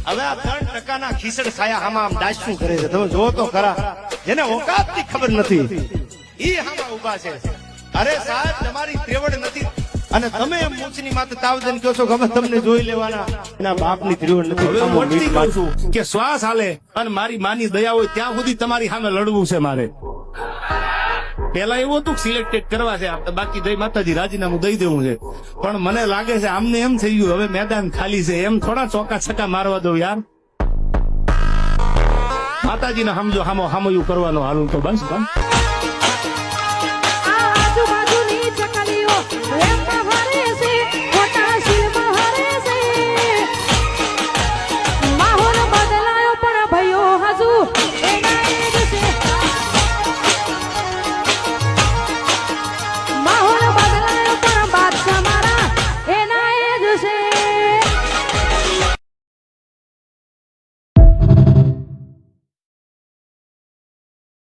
હવે આ 3% ખીસડ છાયા હામાં આમ દાસ્યું કરે છે. તમે જો તો ખરા, જેને ઓકાતની ખબર નથી ઈ હામાં ઉભા છે. અરે સાહેબ, તમારી ત્રેવડ નથી અને તમે એમ મૂછની માથે તાવજન કહો છો કે અમે તમને જોઈ લેવાના. એના બાપની ત્રેવડ નથી. હવે હું મોટી કહું છું કે શ્વાસ હાલે અને મારી માની દયા હોય ત્યાં સુધી તમારી સામે લડવું છે મારે. પેલા એવું હતું સિલેક્ટેડ કરવા છે, બાકી જય માતાજી રાજીનામું દઈ દેવું છે. પણ મને લાગે છે આમને એમ થઈ ગયું હવે મેદાન ખાલી છે, એમ થોડા ચોકા છક્કા મારવા દઉં યાર. માતાજીને સમજો હામો હામયું કરવાનો હાલું તો બસ.